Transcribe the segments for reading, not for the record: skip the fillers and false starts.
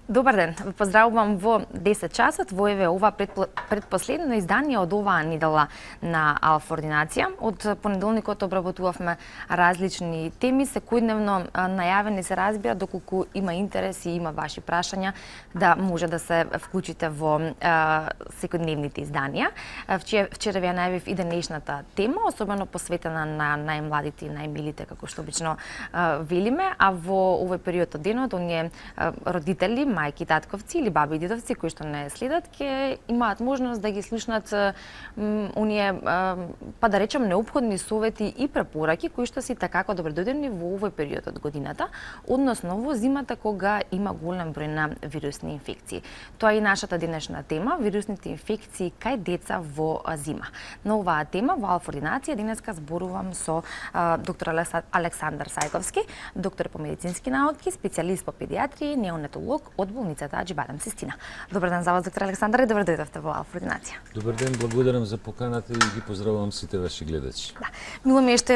Добар ден, ве поздравувам во 10 часот, во еве ова предпоследно издание од оваа недела на Алфа Ординација. Од понеделникот обработувавме различни теми, секојдневно најавени се разбира, доколку има интерес и има ваши прашања, да може да се вклучите во секојдневните изданија. Вчера ви ја најавив и денешната тема, особено посветена на најмладите и најмилите, како што обично велиме, а во овој период од денот, оние родители, мајки, татковци или баби и дедовци кои што не следат, ќе имаат можност да ги слушнат оние, па да речем, неопходни совети и препораки кои што си такако добродојдени во овој период од годината, односно во зимата кога има голем број на вирусни инфекции. Тоа е и нашата денешна тема, вирусните инфекции кај деца во зима. На оваа тема во Алфа Ординација денеска зборувам со доктор Александар Сајковски, доктор по медицински науки, специјалист по педиатрија, неонатолог од болницата Аџи-Бадам Систина. Добар ден за вас, доктор Александар, и добро дојдовте во Алфа Ординација. Добар ден, благодарам за поканата и ги поздравувам сите ваши гледачи. Да. Мило ми е што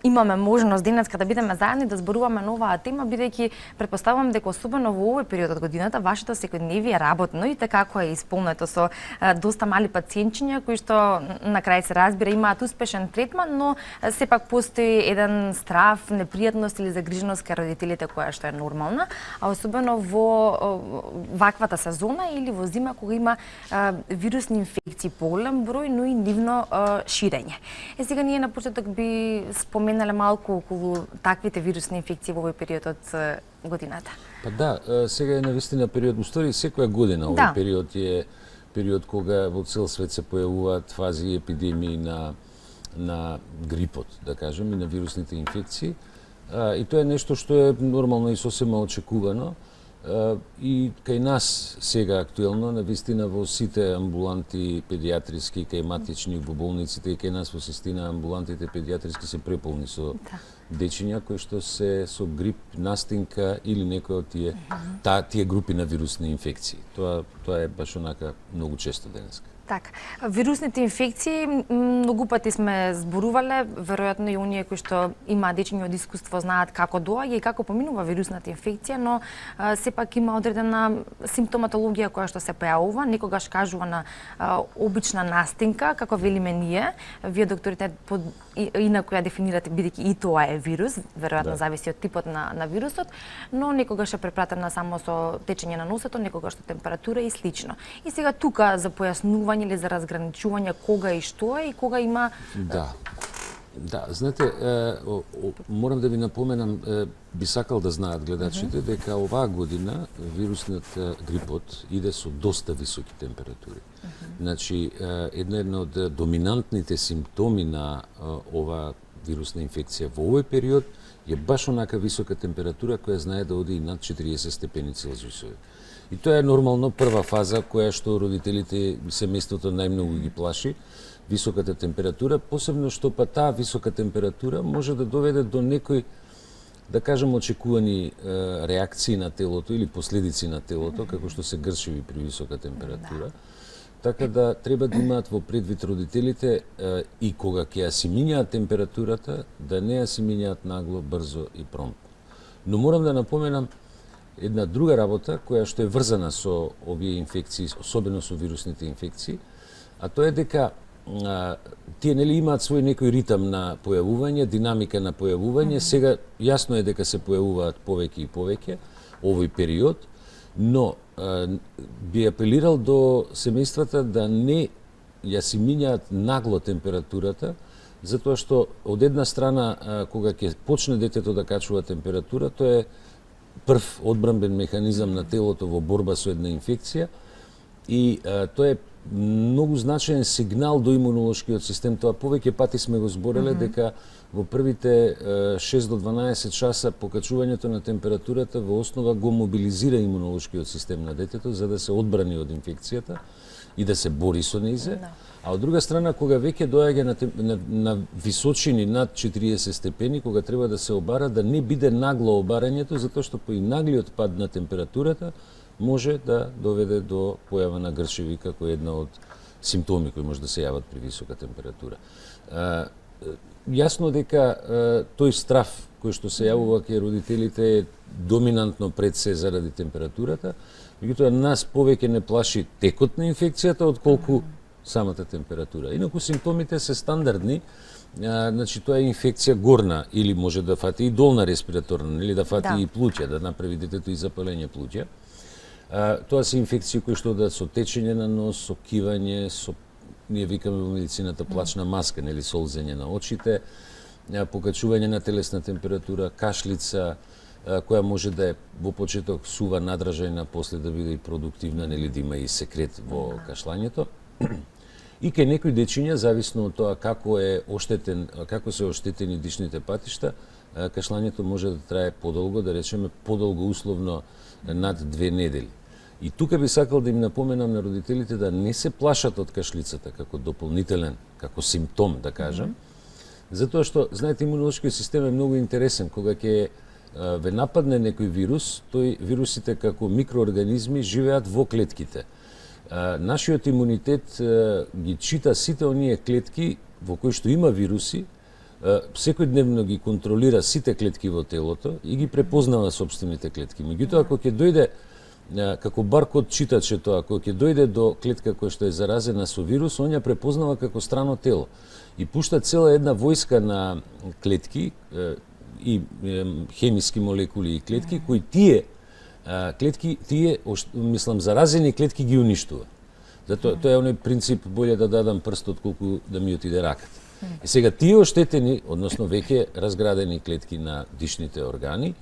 имаме можност денеска да бидеме заедни да зборуваме на оваа тема, бидејќи претпоставувам дека особено во овој период од годината вашето секојдневие работно и како е исполнето со доста мали пациентчиња кои што на крај се разбира имаат успешен третман, но сепак постои еден страф, непријатност или загриженост кај родителите која што е нормална, а особено во ваквата сезона или во зима кога има вирусни инфекции поголем број, но и нивно ширење. Сега ние на почеток би споменале малку околу таквите вирусни инфекции во овој период од годината. Па да, сега е навистина период, устори секоја година овој период е период кога во цел свет се појавуваат фази и епидемии на грипот, да кажем, и на вирусните инфекции. И тоа е нешто што е нормално и сосема очекувано. И кај нас сега актуелно, навистина во сите амбуланти педиатриски, кај матични во болниците и кај нас во Систина амбулантите педиатриски се преполни со дечиња кои што се со грип, настинка или некој од тие групи на вирусни инфекции. Тоа е баш онака многу често денеска. Така, вирусните инфекции многу пати сме зборувале, веројатно и оние кои што има дечиња од искуство знаат како доаѓа и како поминува вирусната инфекција, но сепак има одредена симптоматологија која што се појавува, некогаш кажува на обична настинка, како велиме ние. Вие докторите инаку ја дефинирате бидејќи и тоа е вирус, веројатно зависи од типот на вирусот, но некогаш е препратена само со течење на носето, некогаш со температура и слично. И сега тука за појаснување или за разграничување кога и што е и кога има... Да, знаете, морам да ви напоменам, би сакал да знаат гледачите, дека оваа година вирусниот грипот иде со доста високи температури. Значи, една од доминантните симптоми на оваа вирусна инфекција во овој период е баш онака висока температура која знае да оди и над 40 степени Целзиусови. И тоа е нормално прва фаза која што родителите и семејството најмногу ги плаши, високата температура, посебно што па таа висока температура може да доведе до некои, да кажем, очекувани реакции на телото или последици на телото, како што се грчеви при висока температура. Така да треба да имаат во предвид родителите и кога ќе ја си минјаат температурата, да не ја си минјаат нагло, брзо и промптно. Но морам да напоменам една друга работа која што е врзана со овие инфекции, особено со вирусните инфекции, а тоа е дека тие нели имаат свој некој ритам на појавување, динамика на појавување. Сега јасно е дека се појавуваат повеќе и повеќе овој период, но би апелирал до семејствата да не ја си минјаат нагло температурата, затоа што од една страна кога ќе почне детето да качува температура, тоа е прв одбранбен механизам на телото во борба со една инфекција и тоа е многу значаен сигнал до имунолошкиот систем. Тоа повеќе пати сме го збореле дека во првите 6 до 12 часа покачувањето на температурата во основа го мобилизира имунолошкиот систем на детето за да се одбрани од инфекцијата и да се бори со нејзе. А од друга страна, кога веќе доаѓа на височини над 40 степени, кога треба да се обара, да не биде нагло обарањето, затоа што по и наглиот пад на температурата може да доведе до појава на грчеви како една од симптоми кои може да се јават при висока температура. јасно дека тој страф кој што се јавува кај родителите е доминантно пред се заради температурата, меѓутоа нас повеќе не плаши текот на инфекцијата отколку самата температура. Инаку симптомите се стандардни, значи тоа е инфекција горна или може да фати и долна респираторна, или да фати и плуќа, да направи детето и запалење плуќа. Тоа се инфекции кои што да со течење на нос, со кивање, со ние викаме во медицината плачна маска, нели солзење на очите, покачување на телесна температура, кашлица, која може да е во почеток сува надражајна, после да биде и продуктивна, нели да има и секрет во кашлањето. И кај некои дечиња, зависно од тоа како се оштетени дишните патишта, кашлањето може да трае подолго, да речеме подолго условно над 2 недели. И тука би сакал да им напоменам на родителите да не се плашат од кашлицата како дополнителен, како симптом, да кажам, затоа што, знаете, имунолошкиот систем е многу интересен. Кога ќе ве нападне некој вирус, вирусите како микроорганизми живеат во клетките. Нашиот имунитет ги чита сите оние клетки во кои што има вируси, секојдневно ги контролира сите клетки во телото и ги препознава собствените клетки. Меѓутоа, ако ќе дојде како баркод читаче тоа, кога ќе дојде до клетка која што е заразена со вирус, он ја препознава како страно тело и пушта цела една војска на клетки и хемиски молекули и клетки кои тие заразени клетки ги уништува. Затоа тоа е оној принцип боле да дадам прст отколку да ми отиде раката. И сега тие оштетени, односно веќе разградени клетки на дишните органи,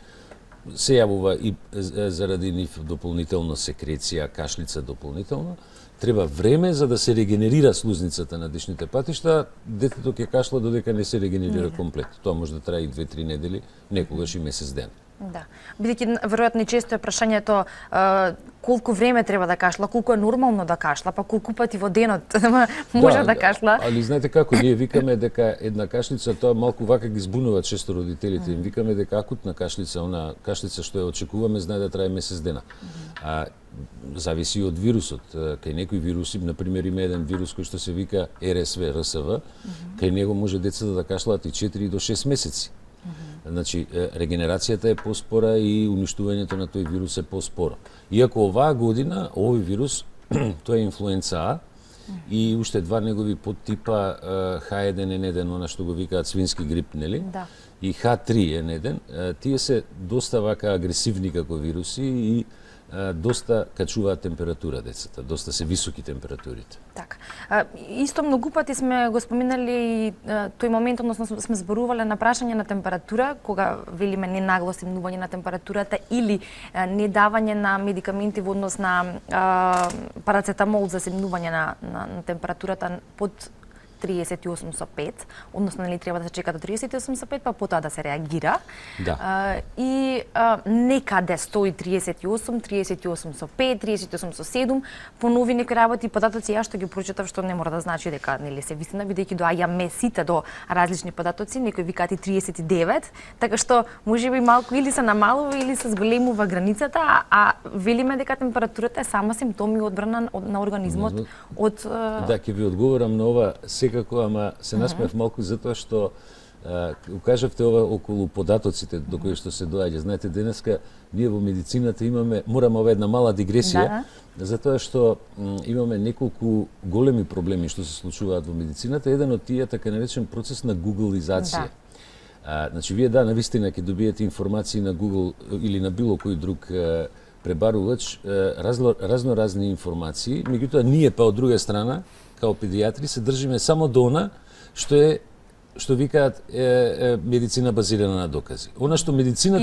се јавува и заради нив дополнително секреција, кашлица дополнително, треба време за да се регенерира слузницата на дишните патишта, детето ќе кашла додека не се регенерира комплет. Тоа може да трае и 2-3 недели, некогаш и месец ден. Да. Бидејќи веројатно и често е прашањето колку време треба да кашла, колку е нормално да кашла, па колку пати во денот може да кашла. Али знаете како, ние викаме дека една кашлица, тоа малку вака ги збунува често родителите, им викаме дека акутна кашлица, она кашлица што ја очекуваме, знае да трае месец дена. Зависи од вирусот. Кај некои вируси, например, има еден вирус кој што се вика РСВ, кај него може децата да кашлаат и 4 до 6 месеци. Значи, регенерацијата е поспора и уништувањето на тој вирус е поспоро. Иако оваа година, овој вирус, тоа е инфлуенца А, и уште два негови подтипа H1N1, она што го викаат свински грип, нели? Да. И H3N1, тие се доста вака агресивни како вируси и доста качуваат температура децата, доста се високи температурите. Така. Исто многу пати сме го споминали и тој момент, односно сме зборувале на прашање на температура, кога велиме ненагласимнување на температурата или недавање на медикаменти во однос на парацетамол за симнување на температурата под 38,5, односно нели треба да се чека до 38,5, па потоа да се реагира. Да. И некаде стои 38, 38,5, 38,7, понови некои работи, податоци ја што ги прочитав, што не мора да значи дека нели се вистина, бидејќи доаѓаме сите до различни податоци, некои викаат и 39, така што можеби малку или се намалува или се зголемува границата, а велиме дека температурата е само симптом и одбрана на организмот од Да, ќе ви одговорам на ова секако, ама се насмеав малку затоа што укажавте ова околу податоците до кои што се доаѓа. Знаете, денеска ние во медицината мораме ова една мала дигресија, затоа што имаме неколку големи проблеми што се случуваат во медицината. Еден од тие така наречен процес на гуглизација. Значи, вие навистина ќе добиете информации на Google или на било кој друг пребарувач, разноразни информации, меѓутоа ние па од друга страна као педијатри се држиме само до она што викаат медицина базирана на докази. Она што медицината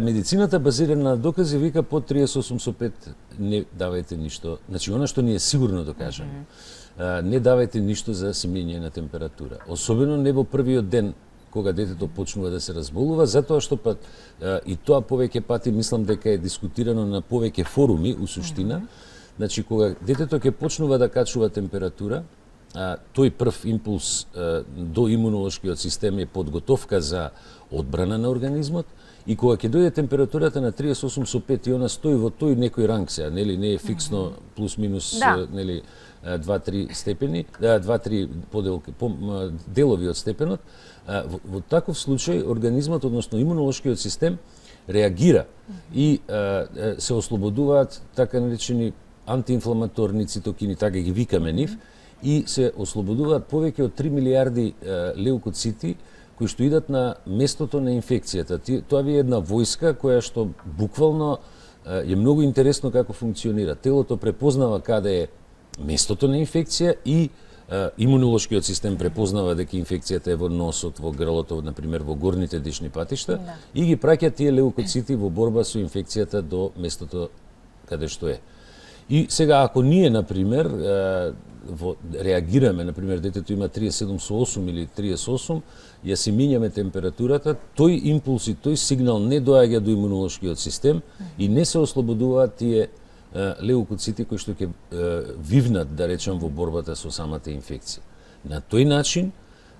медицината базирана на докази вика под 38,5 не давајте ништо. Значи она што ни е сигурно докажано. Не давајте ништо за симење на температура. Особено не во првиот ден кога детето почнува да се разболува, затоа што и тоа повеќе пати мислам дека е дискутирано на повеќе форуми у суштина. Значи, кога детето ќе почнува да качува температура, тој прв импулс до имунолошкиот систем е подготовка за одбрана на организмот И кога ќе дојде температурата на 38,5 и она стои во тој некој ранг сега, нели, не е фиксно плюс минус, нели, 2-3 степени, 2-3 делови од степенот, во таков случај организмот, односно имунолошкиот систем, реагира и се ослободуваат така наречени антиинфламаторни цитокини, така ги викаме нив, и се ослободуваат повеќе од 3 милиарди леукоцити кои што идат на местото на инфекцијата. Тоа ви е една војска која што буквално е многу интересно како функционира. Телото препознава каде е местото на инфекција и имунолошкиот систем препознава дека инфекцијата е во носот, во грлото, например во горните дишни патишта, и ги праќа тие леукоцити во борба со инфекцијата до местото каде што е. И сега ако ние, например, реагираме, например, детето има 37,8 или 38, ја си минјаме температурата, тој импулс и тој сигнал не доаѓа до имунолошкиот систем и не се ослободуваат тие леукоцити кои што ќе вивнат, да речем, во борбата со самата инфекција. На тој начин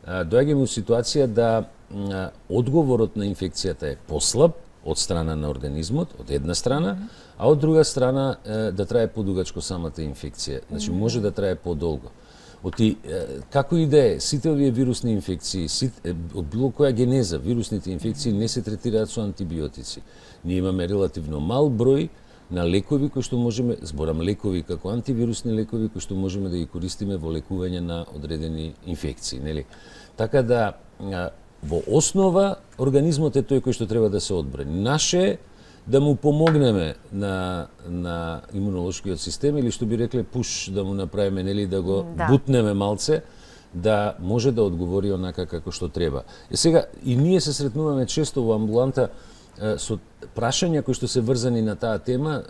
доаѓаме у ситуација да одговорот на инфекцијата е послаб од страна на организмот, од една страна, а од друга страна да трае подугачко самата инфекција. Значи може да трае подолго. Како и да е, сите овие вирусни инфекции, од било која генеза, вирусните инфекции не се третираат со антибиотици. Ние имаме релативно мал број на лекови кои што можеме, зборам лекови како антивирусни лекови кои што можеме да ги користиме во лекување на одредени инфекции, нели? Така да во основа организмот е тој кој што треба да се одбрани. Наше е да му помогнеме на имунолошкиот систем или што би рекле пуш да му направиме, нели, да го бутнеме малце, да може да одговори онака како што треба. Сега и ние се сретнуваме често во амбуланта со прашања кои што се врзани на таа тема,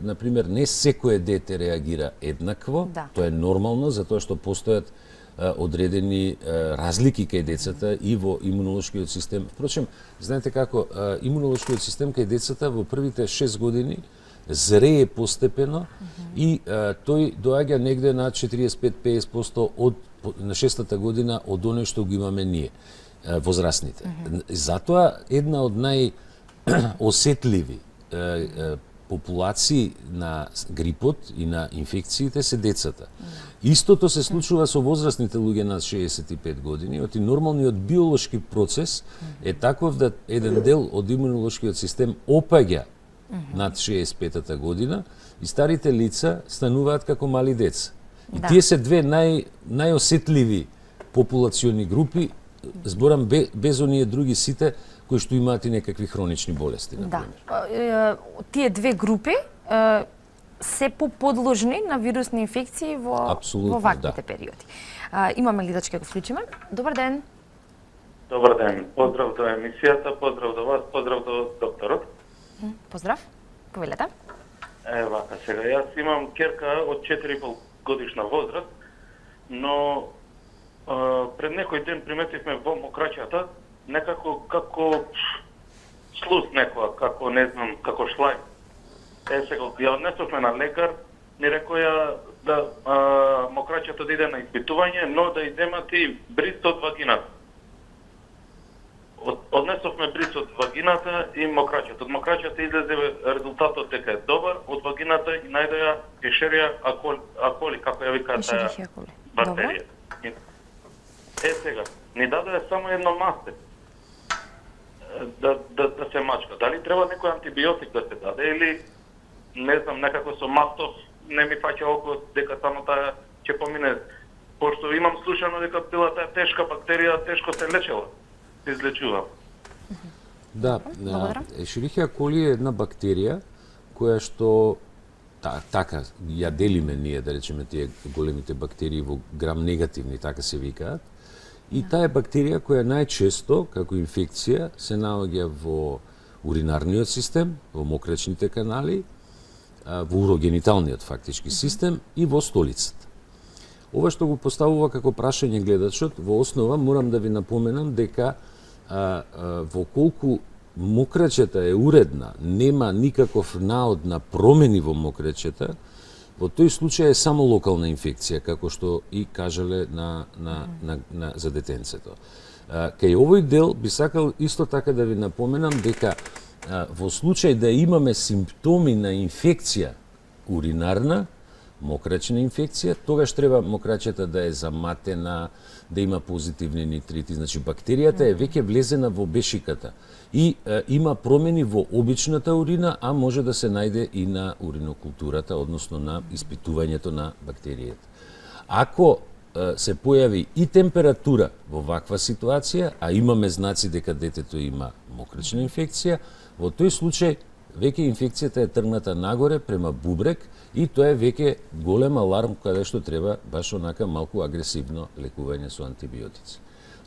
например, не секое дете реагира еднакво, тоа е нормално, затоа што постојат одредени разлики кај децата и во имунолошкиот систем. Впрочем, знаете како, имунолошкиот систем кај децата во првите 6 години зрее постепено и тој доаѓа негде на 45-50% на 6-та година од оној што го имаме ние, возрастните. Затоа една од најосетливи популации на грипот и на инфекциите се децата. Истото се случува со возрастните луѓе над 65 години, оти нормалниот биолошки процес е таков да еден дел од имунолошкиот систем опаѓа над 65-та година и старите лица стануваат како мали деца. И тие се две најосетливи популациони групи, зборам без оние други сите кои што имаат и некакви хронични болести, например. Тие две групи се поподложни на вирусни инфекции во ваквите периоди. Имаме ли дачка, го вклучиме? Добар ден. Добар ден. Поздрав до емисијата, поздрав до вас, поздрав до докторот. Поздрав. Повелете. Вака, сега јас имам керка од 4,5 годишна возраст, но пред некој ден приметивме во мокраќата некако како слуз некоја, како не знам, како шлај. Сега ја однесовме на лекар, ни рекоја да мокраќата да иде на испитување, но да иземат и бриз од вагината. Однесовме бриз од вагината и мокраќата. Од мокраќата излезе резултатот дека е добар, од вагината и најдоја Ешерија аколи, како ја викаат таа бактерија. Сега, ни даде само едно масте да се мачка. Дали треба некој антибиотик да се даде или не знам, некако со мастов не ми фаќа око дека само таа ќе помине, пошто имам слушано дека била таа тешка бактерија, тешко се лечела, се излечува. Да, Ешерихија коли е една бактерија која што така ја делиме ние, да речеме, тие големите бактерии во грам негативни, така се викаат. И таа е бактерија која најчесто, како инфекција, се наоѓа во уринарниот систем, во мокречните канали, во урогениталниот фактички систем и во столицата. Ова што го поставува како прашање гледачот, во основа морам да ви напоменам дека во колку мокрачета е уредна, нема никаков наод на промени во мокрачета, во тој случај е само локална инфекција, како што и кажале за детенцето. Кај овој дел би сакал исто така да ви напоменам дека во случај да имаме симптоми на инфекција уринарна, мокрачна инфекција, тогаш треба мокрачето да е заматена, да има позитивни нитрити. Значи бактеријата е веќе влезена во бешиката и има промени во обичната урина, а може да се најде и на уринокултурата, односно на испитувањето на бактеријата. Ако се појави и температура во ваква ситуација, а имаме знаци дека детето има мокрачна инфекција, во тој случај веќе инфекцијата е тргната нагоре према бубрек и тоа е веќе голем аларм каде што треба баш онака малку агресивно лекување со антибиотици.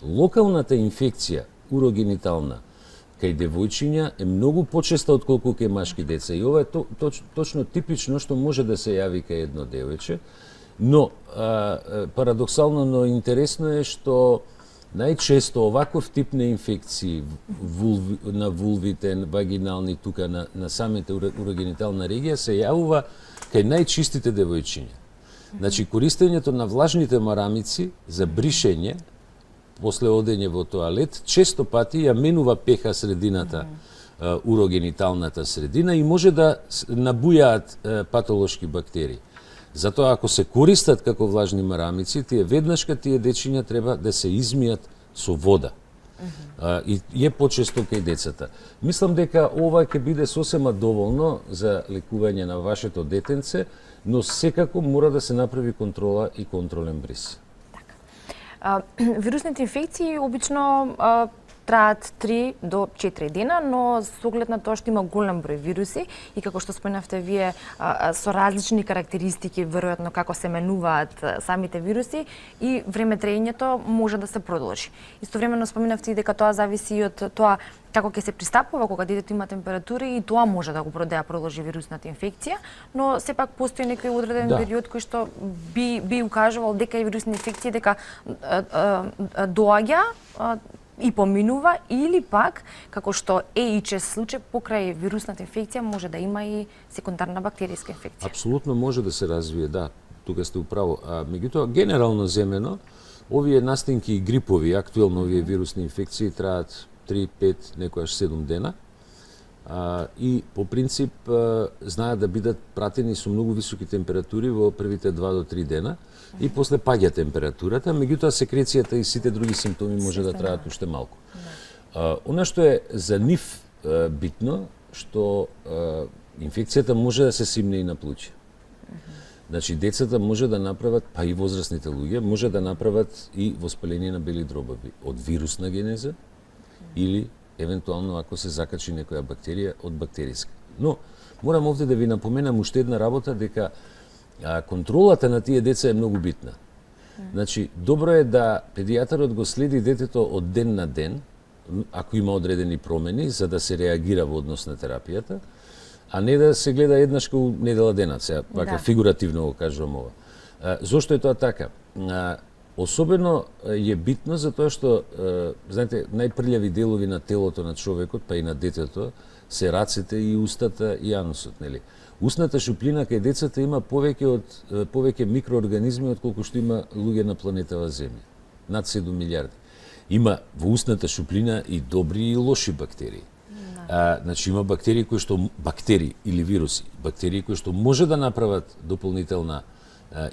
Локалната инфекција урогенитална кај девојчиња е многу почеста отколку кај машки деца и ова е точно типично што може да се јави кај едно девојче, но парадоксално, но интересно е што најчесто оваков тип на инфекции на вулвите, вагинални, тука на самите урогенитална регија се јавува кај најчистите девојчиња. Значи, користењето на влажните марамици за бришење после одење во тоалет често пати ја менува пеха средината, урогениталната средина и може да набујаат патолошки бактерии. Затоа ако се користат како влажни марамици, веднашка тие дечиња треба да се измијат со вода. И е почесто кај децата. Мислам дека ова ќе биде сосема доволно за лекување на вашето детенце, но секако мора да се направи контрола и контролен бриз. Вирусните инфекции обично траат 3 до 4 дена, но со оглед на тоа што има голем број вируси и како што споменавте вие со различни карактеристики веројатно како се менуваат самите вируси и време траењето може да се продолжи. Истовремено споменавте и дека тоа зависи и од тоа како ќе се пристапува кога детето има температура и тоа може да го продолжи вирусната инфекција, но сепак постои некој одреден период кој што би укажувал дека и вирусни инфекции дека доаѓа и поминува, или пак, како што е и чест случај, покрај вирусната инфекција може да има и секундарна бактеријска инфекција. Апсолутно може да се развие, да, тука сте управо. Меѓутоа, генерално земено, овие настинки и грипови, актуелно овие вирусни инфекции траат 3, 5, некојаш 7 дена. И по принцип знаат да бидат пратени со многу високи температури во првите 2 до 3 дена и после паѓа температурата, меѓутоа секрецијата и сите други симптоми може да траат уште малку. Она што е за нив битно, што инфекцијата може да се симне и на плуќе. Значи, децата може да направат, па и возрастните луѓе, може да направат и воспаление на бели дробави од вирусна генеза или евентуално ако се закачи некоја бактерија од бактериска. Но морам овде да ви напоменам уште една работа, дека контролата на тие деца е многу битна. Значи, добро е да педијатарот го следи детето од ден на ден, ако има одредени промени, за да се реагира во однос на терапијата, а не да се гледа еднаш кај недела денат, сега, вака фигуративно го кажувам ова. Зошто е тоа така? Особено е битно затоа што, знаете, најпрљави делови на телото на човекот, па и на детето, се рацете и устата и анусот, нели? Устната шуплина кај децата има повеќе микроорганизми отколку што има луѓе на планетава Земја. Над 7 милиарди. Има во устната шуплина и добри и лоши бактерии. Значи има бактерии или вируси, бактерии кои што може да направат дополнителна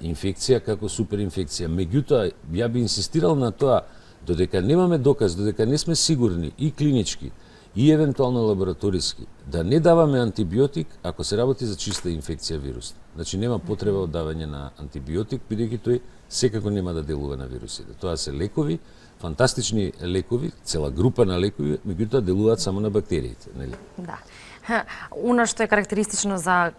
инфекција како суперинфекција. Меѓутоа, ја би инсистирал на тоа, додека немаме доказ, додека не сме сигурни и клинички, и евентуално лабораториски, да не даваме антибиотик ако се работи за чиста инфекција вирусна. Значи нема потреба од давање на антибиотик, бидејќи тој секако нема да делува на вирусите. Тоа се лекови, фантастични лекови, цела група на лекови, меѓутоа делуваат само на бактериите, нели? Да. Оно што е карактеристично за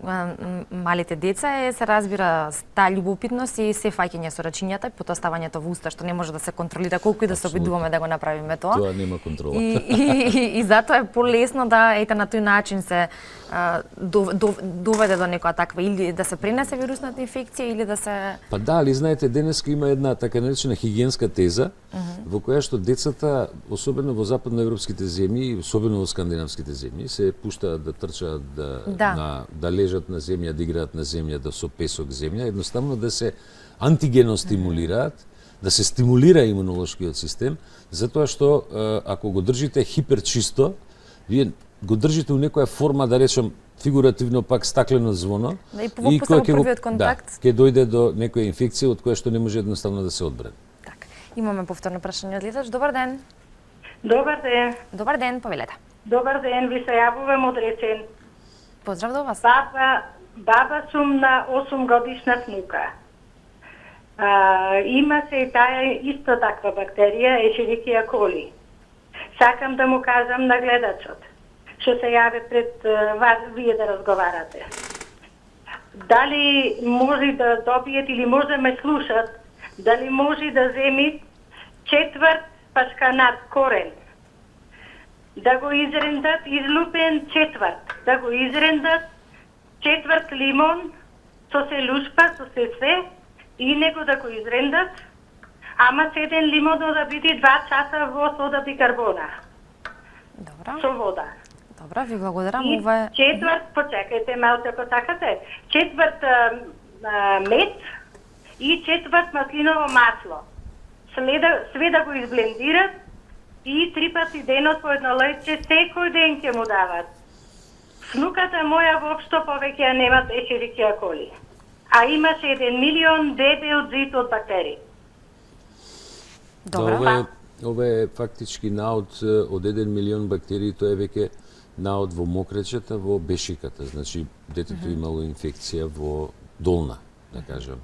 малите деца е, се разбира, таа љубопитност и се фаќање со рачињата и потоа ставањето во уста, што не може да се контролира колку и да се обидуваме да го направиме тоа. Тоа нема контрола. И затоа е полесно да ете на тој начин се доведе до некоја таква или да се пренесе вирусната инфекција или да се... Па да, али знаете, денеска има една така наречена хигиенска теза, во која што децата, особено во западноевропските земји, особено во скандинавските земји, се пуштаат да трчаат, да лежат на земја, да играат на земја, да со песок земја, едноставно да се антигено стимулираат, да се стимулира имунолошкиот систем, затоа што ако го држите хиперчисто, вие го држите у некоја форма, да речем, фигуративно пак стаклено звоно. Да, и само првиот контакт. Да, ќе дојде до некоја инфекција од која што не може едноставно да се одбрани. Така. Имаме повторно прашање од гледач. Добар ден. Добар ден. Добар ден, повелете. Добар ден, ви се јавувам од Речен. Поздрав до вас. Баба сум на 8 годишна внука. Има се и таа исто таква бактерија, Ешерихија коли. Сакам да му кажам на гледачот, што се јави пред вас, вие да разговарате. Дали може да добиет или може да ме слушат, дали може да земит четврт пашканат корен, да го изрендат, излупен четврт, да го изрендат четврт лимон, со се лушпа, со се све, и него да го изрендат, ама седен лимон да биде 2 часа во сода бикарбона. Добро. Со вода. Добро, ви благодарам. И Ова е... четврт, почекајте малце ако сакате, четврт мед и четврт маслиново масло. Све да го изблендират и 3 пати денот по едно лејче, секој ден ќе му дават. Внуката моја воопшто повеќе ја немат Ешерихија коли. А имаше 1 милион дебел зид од бактерии. Добро. Да, ова е фактички наод од 1 милион бактерии, тоа е веќе наод во мокречета, во бешиката. Значи, детето имало инфекција во долна, да кажам,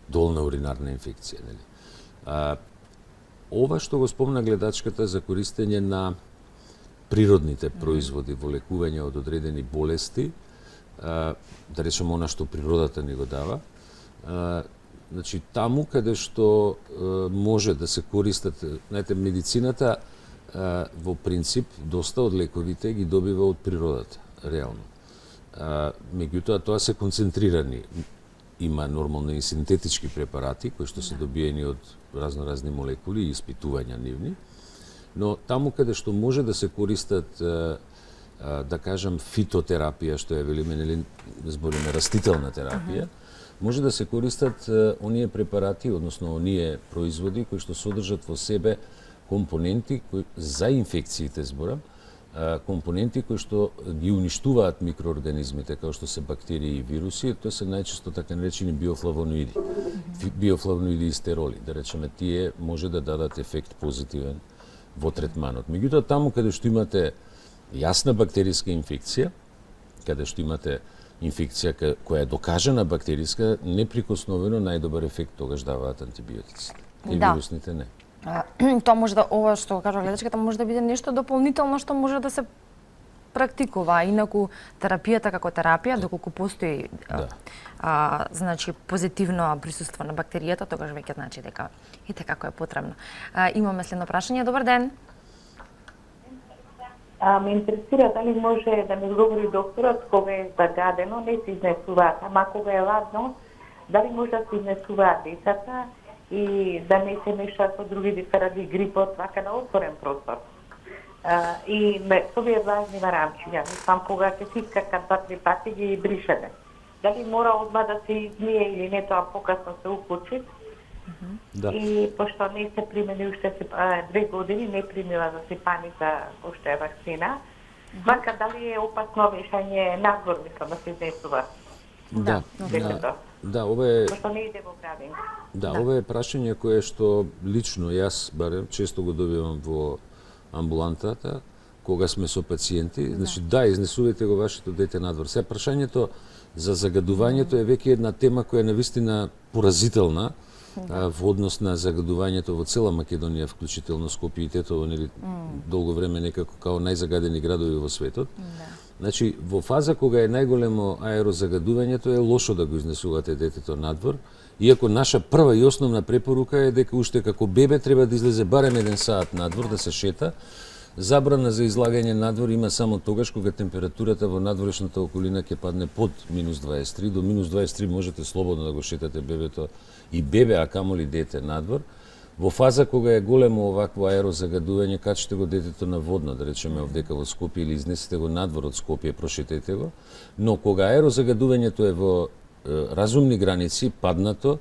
долна уринарна инфекција. Нели? Ова што го спомна гледачката за користење на природните производи во лекување од одредени болести, да речем она што природата ни го дава, значи таму каде што може да се користат, знаете, медицината во принцип доста од лековите ги добива од природата, реално. Меѓутоа тоа се концентрирани. Има нормално и синтетички препарати кои што се добиени од разни молекули и испитувања нивни, но таму каде што може да се користат, да кажам, фитотерапија, што е велиме, нели, збориме растителна терапија, може да се користат оние препарати, односно оние производи кои што содржат во себе компоненти кои за инфекциите зборам, компоненти кои што ги уништуваат микроорганизмите, како што се бактерии и вируси, тоа се најчесто така наречени биофлавоноиди. Биофлавоноиди и стероли, да речеме, тие може да дадат ефект позитивен во третманот. Меѓутоа, таму каде што имате јасна бактериска инфекција, каде што имате инфекција која е докажана бактериска, неприкосновено најдобар ефект тогаш даваат антибиотиците. И вирусните не. Тоа може да, ова што кажа гледачката, може да биде нешто дополнително што може да се практикува. Инаку терапијата како терапија, доколку постои значи позитивно присуство на бактеријата, тогаш веќе значи дека и така како е потребно. Имаме следно прашање. Добар ден. Ме интересира дали може да ми одговори докторот кога е загадено, не се изнесуваат, ама кога е ладно, дали може да се изнесуваат децата и да не се меша со други заради грипот, вака на отворен простор. И овие влажни варамчиња, сам кога ќе се искакат 2-3 пати ги бришеме. Дали мора одма да се измие или не, тоа покасно се уклучи. Да. И пошто не се примени уште 2 години, не примила за сипаница уште е вакцина, вака дали е опасно мешање надвор, мислам да се изнесува. Да, ова е... Пошто не иде во градинг. Да, ова е прашање кое што лично јас барем често го добивам во амбулантата кога сме со пациенти. Значи да, изнесувате го вашето дете надвор. Сега прашањето за загадувањето е веќе една тема која е навистина поразителна во однос на загадувањето во цела Македонија, вклучително Скопје и Тетово, нели долго време некако као најзагадени градови во светот. Значи, во фаза кога е најголемо аерозагадувањето е лошо да го изнесувате детето надвор, иако наша прва и основна препорука е дека уште како бебе треба да излезе барем 1 сат надвор да се шета. Забрана за излагање надвор има само тогаш кога температурата во надворешната околина ќе падне под минус 23, до минус 23 можете слободно да го шетате бебето и бебе, а камоли дете надвор. Во фаза кога е големо овакво аерозагадување, качите го детето на водно, да речеме овдека во Скопје, или изнесете го надвор од Скопје, прошетете го. Но кога аерозагадувањето е во разумни граници, паднато,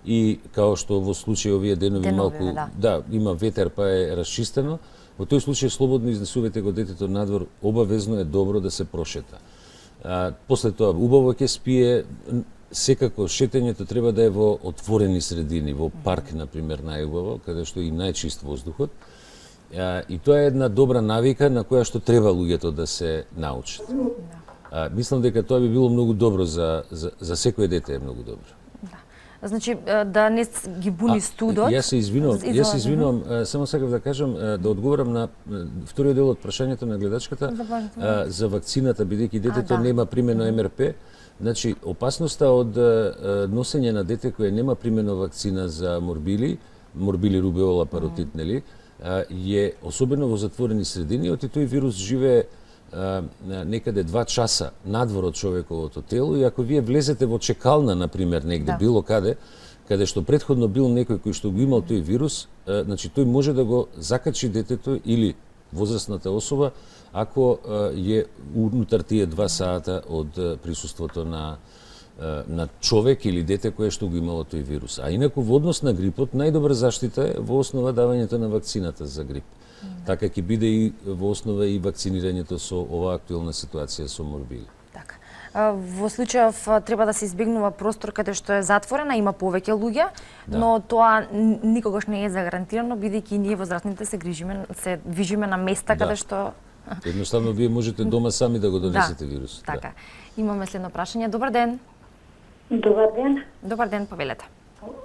и као што во случај овие денови малку, да, има ветер па е расчистено, во тој случај слободно изнесувате го детето надвор, обавезно е добро да се прошета. После тоа убаво ќе спие, секако шетањето треба да е во отворени средини, во парк на пример најубаво, каде што и најчист воздухот. И тоа е една добра навика на која што треба луѓето да се научат. Мислам дека тоа би било многу добро за секој дете е многу добро. Значи, да не ги буни студот. Јас се извинувам, само сакав да кажам, да одговорам на вториот дел од прашањето на гледачката за вакцината, бидејќи детето нема примено МРП. Значи, опасноста од носење на дете кое нема примено вакцина за морбили рубеола паротит, нели, е особено во затворени средини, оти тој вирус живее некаде 2 часа надвор од човековото тело и ако вие влезете во чекална, например, негде, било каде што предходно бил некој кој што го имал тој вирус, значи тој може да го закачи детето или возрастната особа ако е унутар тие 2 сата од присуството на човек или дете кое што го имало тој вирус. А инаку во однос на грипот најдобра заштита е во основа давањето на вакцината за грип. Така ќе биде и во основа и вакцинирањето со оваа актуелна ситуација со морбили. Така. Во случајов треба да се избегнува простор каде што е затворена, има повеќе луѓе, но тоа никогаш не е загарантирано, бидејќи ние возрастните се движиме на места каде што едноставно вие можете дома сами да го донесете вирусот. Така. Имаме следно прашање. Добар ден. Добар ден. Добар ден, повелете.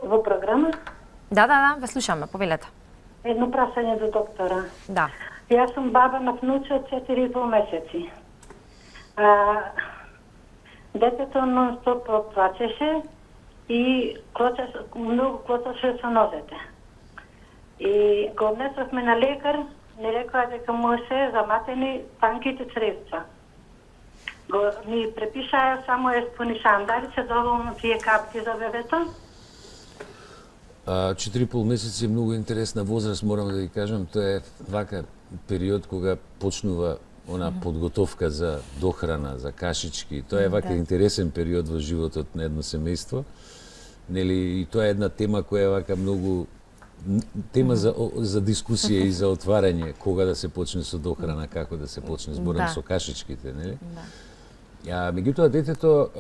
Во програма? Да, ве слушаме, повелете. Едно прашање до доктора. Да. Јас сум баба на внуче од 4,5 месеци. Детето нон-стоп плачеше и многу клочеше со нозете. И го однесовме на лекар, не рекоа дека му се заматени танките цревца. Ни препишаа само еспонишан. Дали се доволно тие капки за бебето? 4,5 месеци е многу интересна возраст, морам да ви кажам. Тоа е вака период кога почнува она подготовка за дохрана, за кашички. Тоа е вака интересен период во животот на едно семејство. Нели, и тоа е една тема која е вака многу тема за дискусија и за отварање, кога да се почне со дохрана, како да се почне, зборам со кашичките, нели? Меѓутоа детето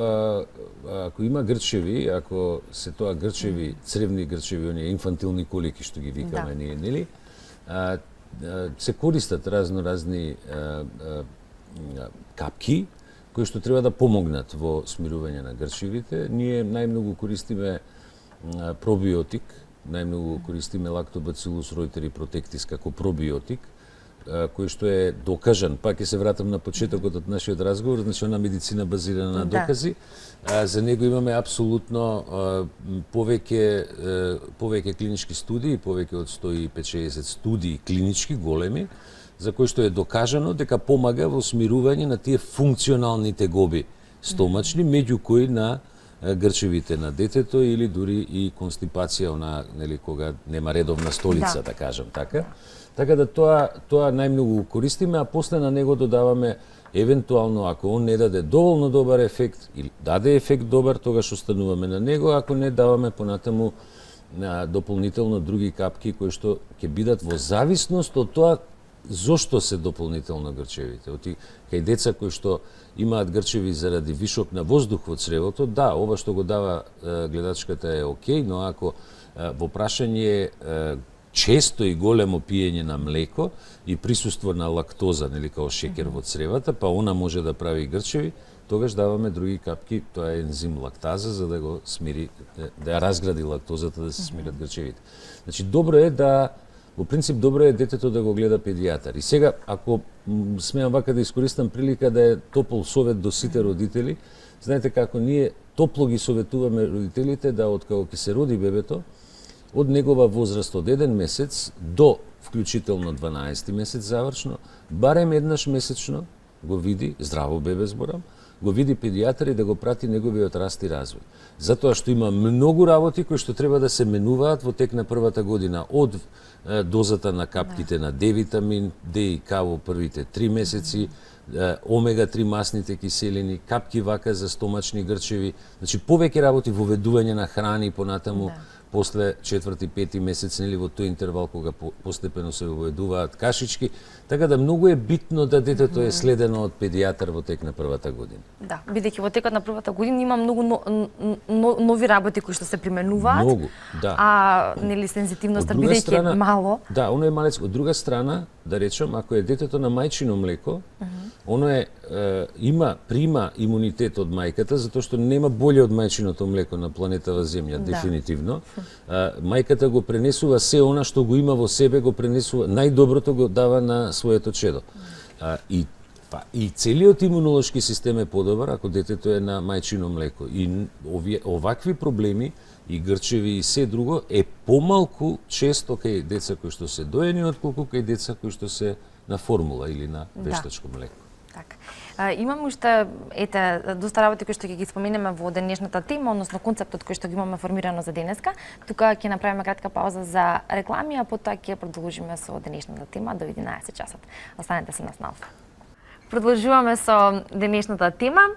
ако има грчеви, ако се тоа грчеви, цревни грчеви, оние инфантилни колики што ги викаме ние, нели? Се користат разни капки кои што треба да помогнат во смирување на грчевите. Ние најмногу користиме пробиотик, најмногу користиме Lactobacillus reuteri protectis како пробиотик, кој што е докажан, пак ќе се вратам на почетокот од нашиот разговор, значи она медицина базирана на докази. За него имаме апсолутно повеќе клинички студии, повеќе од 150-60 студии клинички големи, за кои што е докажано дека помага во смирување на тие функционални тегоби стомачни, меѓу кои на грчевите на детето или дури и констипација, нели, кога нема редовна столица, да кажам така. Така да тоа најмногу користиме, а после на него додаваме евентуално ако он не даде доволно добар ефект или даде ефект добар, тогаш остануваме на него, ако не даваме понатаму дополнително други капки кои што ќе бидат во зависност од тоа зошто се дополнително грчевите. Оти кај деца кои што имаат грчеви заради вишок на воздух во цревото, да, ова што го дава гледачката е окей, но ако во прашање често и големо пиење на млеко и присуство на лактоза, нели, као шекер во цревата, па она може да прави грчеви, тогаш даваме други капки, тоа е ензим лактаза, за да го смири, да ја разгради лактозата, да се смират грчевите. Значи, добро е во принцип, добро е детето да го гледа педијатар. И сега, ако смеам вака да искористам прилика да е топол совет до сите родители, знаете како ние топло ги советуваме родителите да откако ќе се роди бебето, од негова возраст од 1 месец до вклучително 12 месец завршно, барем еднаш месечно го види, здраво бебе зборам, го види педијатар и да го прати неговиот раст и развој. Затоа што има многу работи кои што треба да се менуваат во тек на првата година, од дозата на капките на Д витамин, Д и К во првите 3 месеци, омега-3 масните киселини, капки вака за стомачни грчеви, значи повеќе работи, воведување на храни понатаму, после 4-5 месец, нели во тој интервал кога постепено се уведуваат кашички, така да многу е битно да детето е следено од педијатар во тек на првата година. Да, бидејќи во текот на првата година има многу нови работи кои што се применуваат. Многу, да. А нели сензитивноста бидејќи е мало. Да, оно е малецко. Од друга страна, да речем, ако е детето на мајчино млеко, оно прима имунитет од мајката, затоа што нема боле од мајчиното млеко на планетава Земја, дефинитивно. Мајката го пренесува се она што го има во себе, го пренесува, најдоброто го дава на своето чедо. И целиот имунолошки систем е подобар ако детето е на мајчино млеко. И овакви проблеми, и грчеви и се друго, е помалку често кај деца кои што се доени, отколку кај деца кои што се на формула или на вештачко млеко. Така. Имаме уште доста работи кои што ќе ги споменеме во денешната тема, односно концептот кој што ги имаме формирано за денеска. Тука ќе направиме кратка пауза за реклами, а потоа ќе продолжиме со денешната тема до 11 часот. Останете со нас на Алфа. Продолжуваме со денешната тема.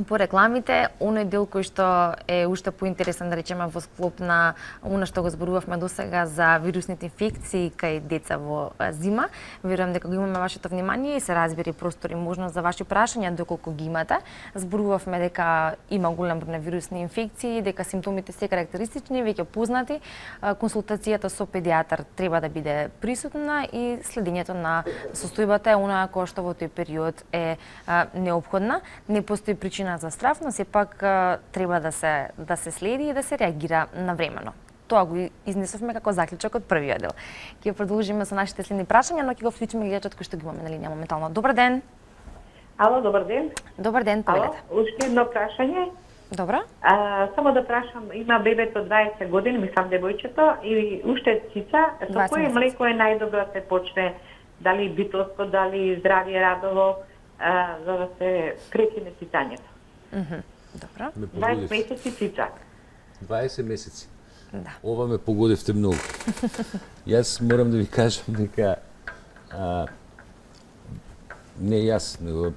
По рекламите, оној дел кој што е уште поинтересен, да речеме, во склоп на она што го зборувавме досега за вирусните инфекции кај деца во зима. Верувам дека го имаме вашето внимание и се разбери простор и можност за ваши прашања доколку ги имате. Зборувавме дека има голем број на вирусни инфекции, дека симптомите се карактеристични, веќе познати. Консултацијата со педијатар треба да биде присутна и следењето на состојбата е она која што во тој период е неопходна. Не постои причина за страв, но сепак треба да се следи и да се реагира навремено. Тоа го изнесовме како заклучок од првиот дел. Ќе продолжиме со нашите следни прашања, но ќе го вклучиме гледачот кој што ги имаме на линија моментално. Добар ден. Ало, добар ден. Добар ден, повелете. Уште едно прашање. Добро. Само да прашам, има бебето 20 години, мислам девојчето, и уште цица, со кое млеко е најдобро да се почне, дали битолско, дали здравие радово, за да се прекине цицањето? Добро. 20 месеци цица. 20 месеци. Да. Ова ме погодивте многу. Јас морам да ви кажам дека не јас, него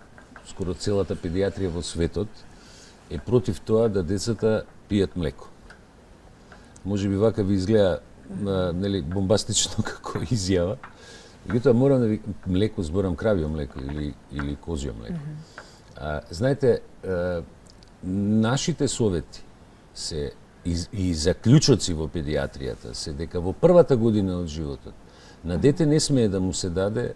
скоро целата педијатрија во светот е против тоа да децата пијат млеко. Може би вака ви изгледа нели бомбастично како изјава. Меѓутоа морам да ви млеко, зборам кравјо млеко или козјо млеко. Знаете, нашите совети се и заклучоци во педијатријата се дека во првата година од животот на дете не смее да му се даде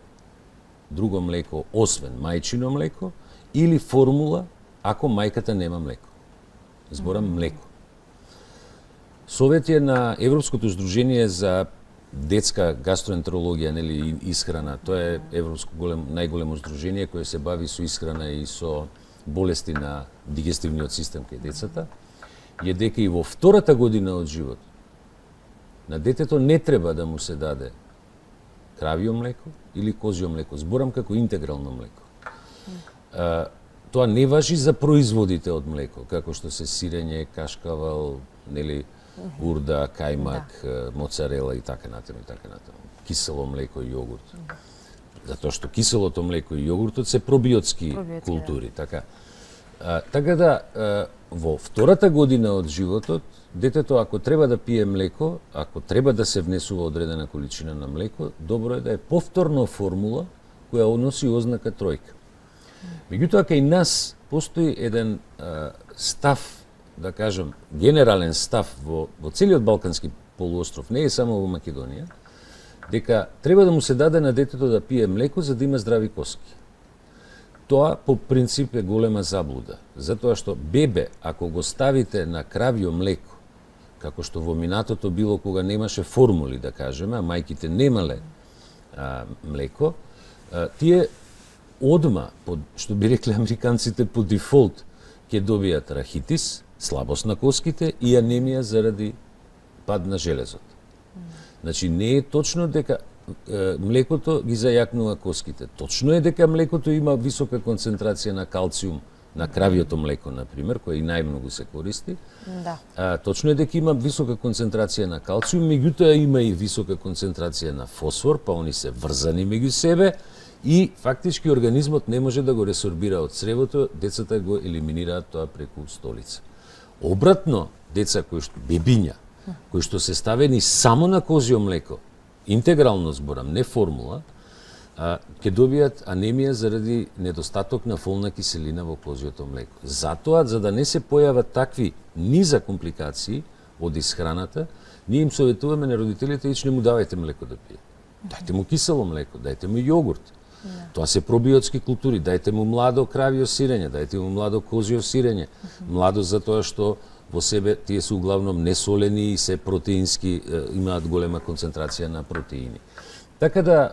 друго млеко освен мајчино млеко или формула ако мајката нема млеко. Зборам млеко. Совет е на Европското здружение за детска гастроентерологија, нели, исхрана. Тоа е европско најголемо здружение кое се бави со исхрана и со болести на дигестивниот систем кај децата. Е дека и во втората година од живот на детето не треба да му се даде кравјо млеко или козјо млеко. Зборам како интегрално млеко. Тоа не важи за производите од млеко, како што се сирење, кашкавал, нели, урда, кајмак, моцарела и така натаму и така натаму. Кисело млеко и јогурт. Затоа што киселото млеко и јогуртот се пробиотски култури, така. Така да во втората година од животот детето ако треба да пие млеко, ако треба да се внесува одредена количина на млеко, добро е да е повторно формула која носи ознака тројка. Меѓутоа кај нас постои еден став, да кажам, генерален став во целиот Балкански полуостров, не е само во Македонија, дека треба да му се даде на детето да пие млеко за да има здрави коски. Тоа по принцип е голема заблуда, затоа што бебе, ако го ставите на кравјо млеко, како што во минатото било кога немаше формули, да кажеме, а мајките немале млеко, тие одма, што би рекле американците по дефолт, ќе добијат рахитис, слабост на коските и анемија заради пад на железот. Значи, не е точно дека млекото ги зајакнува коските. Точно е дека млекото има висока концентрација на калциум, на кравјото млеко, например, кој и најмногу се користи. Да. Точно е дека има висока концентрација на калциум, меѓутоа има и висока концентрација на фосфор, па они се врзани меѓу себе и фактички организмот не може да го ресорбира од цревото, децата го елиминираат тоа преку столица. Обратно, деца кои што бебиња, кои што се ставени само на козјо млеко, интегрално зборам, не формула, ќе добијат анемија заради недостаток на фолна киселина во козјото млеко. Затоа, за да не се појават такви низа компликации од исхраната, ние им советуваме на родителите ич не му давајте млеко да пие. Дајте му кисело млеко, дајте му јогурт. Тоа се пробиотски култури, дајте му младо кравио сирење, дајте му младо козјо сирење. Младо затоа што во себе тие се углавном несолени и се протеински, имаат голема концентрација на протеини. Така да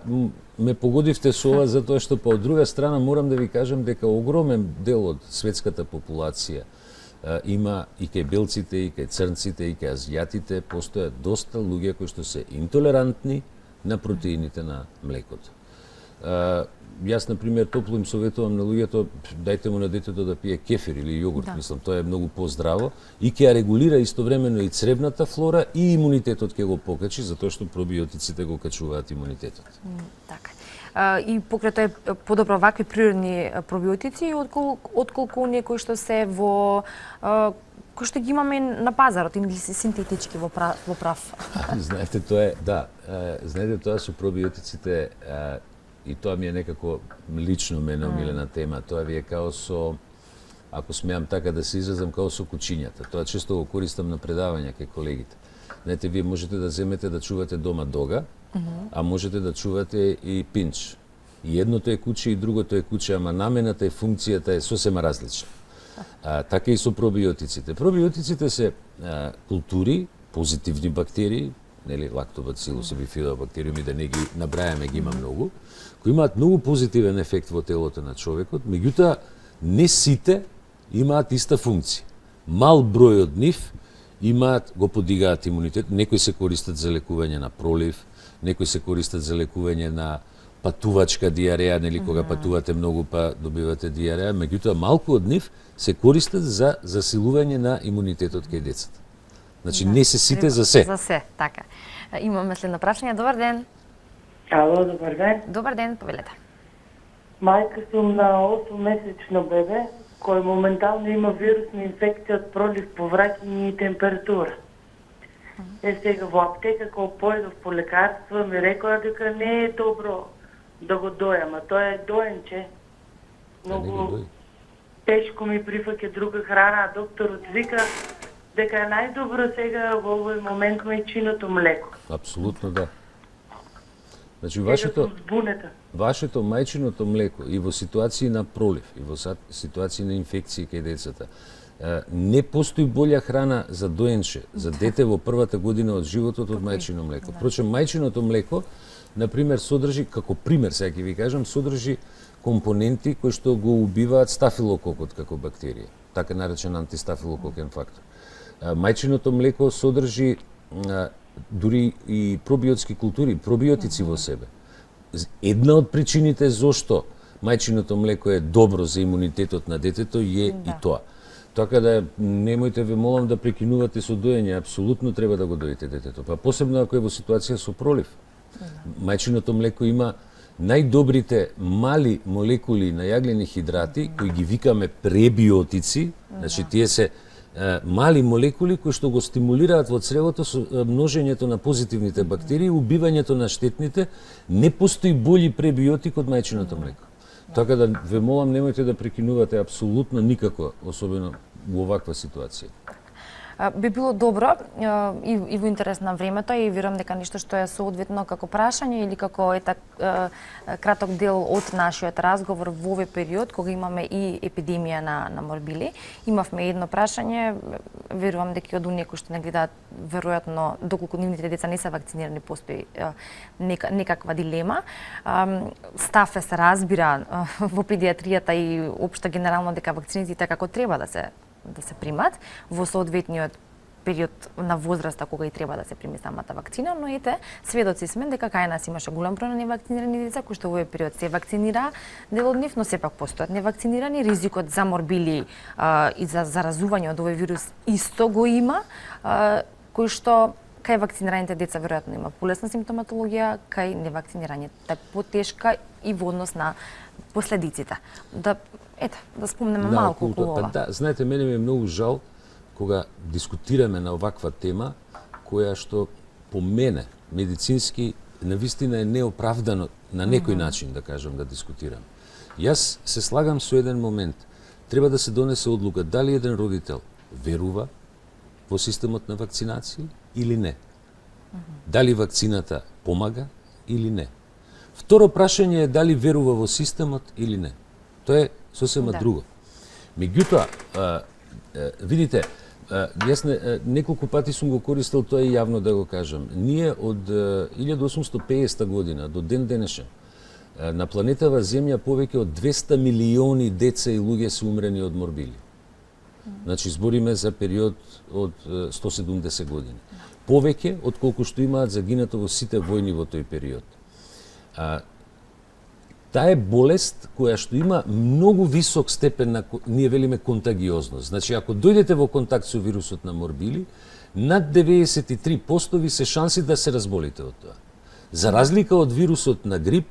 ме погодивте со ова затоа што по друга страна морам да ви кажам дека огромен дел од светската популација има и кај белците, и кај црнците, и кај азијатите, постојат доста луѓе кои што се интолерантни на протеините на млекото. Јас, например, топло им советувам на луѓето, дајте му на детето да пие кефир или јогурт, мислам, тоа е многу поздраво и ќе ја регулира истовремено и цревната флора и имунитетот ќе го покачи, затоа што пробиотиците го качуваат имунитетот. Така. И покрај тоа е подобро вакви природни пробиотици отколку оние кои што се во кои што ги имаме на пазарот или се синтетички во прав. Знаете, тоа е, да, знаете, тоа со пробиотиците и тоа ми е некако лично мене омилена тема. Тоа ви е као со, ако смеам така да се изразам, као со кучињата. Тоа често го користам на предавања кај колегите. Знаете, вие можете да земете да чувате дома дога, а можете да чувате и пинч. И едното е куче и другото е куче, ама намената и функцијата е сосема различна. Така и со пробиотиците. Пробиотиците се култури, позитивни бактерии, нели, лактобацилус и бифидобактериуми, да не ги набрајаме, ги има многу, кои имаат многу позитивен ефект во телото на човекот, меѓутоа не сите имаат иста функција. Мал број од нив имаат, го подигаат имунитет, некои се користат за лекување на пролив, некои се користат за лекување на патувачка диареја, нели, кога патувате многу па добивате диареја, меѓутоа малку од нив се користат за засилување на имунитетот кај децата. Значи, не се сите за се. За се, така. Имаме следно прашање. Добар ден. Ало, добар ден. Добар ден, повелете. Мајка сум на 8-месечно бебе, кој моментално има вирусна инфекција од пролив, повраќање и температура. Сега во аптека, кога појдов по лекарства, ми рекоа дека не е добро да го дојам, а тоа е доенче. Многу тешко ми прифаќа друга храна, а докторот вика дека е најдобро сега во овој момент мајчиното млеко. Апсолутно да. Значи, вашето мајчиното млеко и во ситуации на пролив, и во ситуации на инфекции кај децата, не постои болја храна за доенче, за дете во првата година од животот од мајчино млеко. Впрочем, мајчиното млеко, например, содржи, како пример, сега ќе ви кажам, содржи компоненти кои што го убиваат стафилококот како бактерија, така наречен антистафилококен фактор. Мајчиното млеко содржи дури и пробиотски култури, пробиотици во себе. Една од причините зошто мајчиното млеко е добро за имунитетот на детето е и тоа. Така да немојте, ве молам, да прекинувате со доење, апсолутно треба да го доите детето, па посебно ако е во ситуација со пролив. Мајчиното млеко има најдобрите мали молекули на јаглени хидрати, кои ги викаме пребиотици, значи тие се мали молекули кои што го стимулираат во цревото со множењето на позитивните бактерии, убивањето на штетните. Не постои бољи пребиотик од мајчиното млеко. Така да ве молам, немојте да прекинувате апсолутно никако, особено во оваква ситуација. Би било добро и во интерес на времето, и верувам дека нешто што е соодветно како прашање или како краток дел од нашиот разговор во овој период кога имаме и епидемија на морбили. Имавме едно прашање, верувам дека од оние кои што не гледаат, веројатно доколку нивните деца не се вакцинирани, постои некаква дилема. Став се разбира во педиатријата и општо генерално дека вакцините како треба да се примат во соодветниот период на возраста кога и треба да се прими самата вакцина, но ете, сведоци сме дека кај нас имаше голем број на невакцинирани деца кои што во овој период се вакцинираа, дел од нив, но сепак постојат невакцинирани. Ризикот за морбили и за заразување од овој вирус исто го има, кој што кај вакцинираните деца веројатно има полесна симптоматологија, кај невакцинираните потешка и во однос на последиците. Да спомнеме малку околу ова. Да, знаете, мене ми е многу жал кога дискутираме на оваква тема, која што по мене медицински навистина е неоправдано на некој начин, да кажам, да дискутирам. Јас се слагам со еден момент. Треба да се донесе одлука дали еден родител верува во системот на вакцинација или не. Дали вакцината помага или не. Второ прашање е дали верува во системот или не. Тоа е сосема друго. Меѓутоа, видите, јас неколку пати сум го користел тоа и јавно да го кажам. Ние од 1850 година до ден денешен на планетава Земја повеќе од 200 милиони деца и луѓе се умрени од морбили. Значи, збориме за период од 170 години. Повеќе од колку што имаат загинато во сите војни во тој период. Таа е болест која што има многу висок степен на, ние велиме, контагиозност. Значи, ако дојдете во контакт со вирусот на морбили, над 93% ви се шанси да се разболите од тоа. За разлика од вирусот на грип,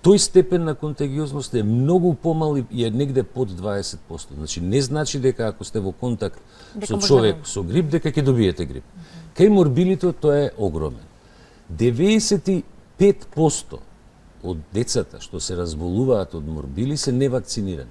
тој степен на контагиозност е многу помал и е негде под 20%. Значи, не значи дека ако сте во контакт со човек со грип, дека ќе добиете грип. Кај морбилите тоа е огромен. 95% од децата што се разболуваат од морбили се невакцинирани.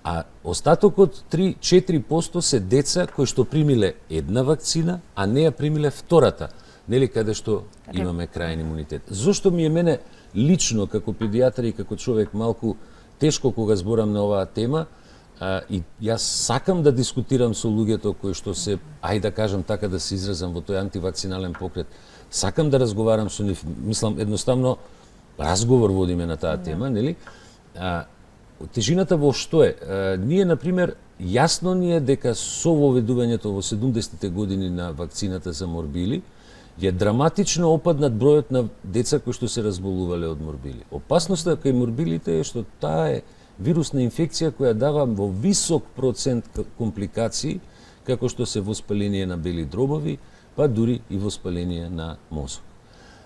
А остатокот 3-4% се деца кои што примиле една вакцина, а не ја примиле втората, нели, каде што имаме крајен имунитет. Зошто ми е мене лично како педијатар и како човек малку тешко кога зборам на оваа тема, и јас сакам да дискутирам со луѓето кои што се, ајде да кажам така, да се изразам во тој антивакцинален покрет, сакам да разговарам со нив, мислам едноставно разговор водиме на таа тема, нели? Тежината во што е? Ние, например, јасно ни е дека со воведувањето во 70-те години на вакцината за морбили, е драматично опаднат бројот на деца кои што се разболувале од морбили. Опасноста кај морбилите е што таа е вирусна инфекција која дава во висок процент компликации, како што се воспаление на бели дробови, па дури и воспаление на мозок.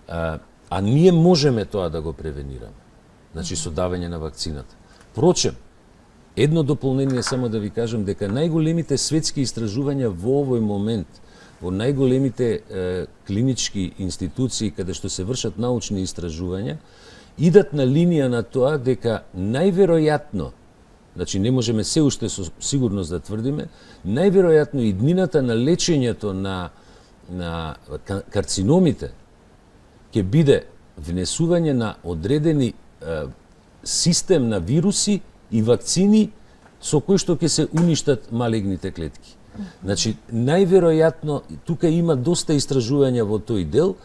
А ние можеме тоа да го превенираме, значи со давање на вакцината. Впрочем, едно дополнение само да ви кажам дека најголемите светски истражувања во овој момент, во најголемите клинички институции каде што се вршат научни истражувања, идат на линија на тоа дека најверојатно, значи не можеме се уште со сигурност да тврдиме, најверојатно иднината на лечењето на карциномите ќе биде внесување на одредени систем на вируси и вакцини со кои што ќе се уништат малегните клетки. Значи, најверојатно, тука има доста истражувања во тој дел,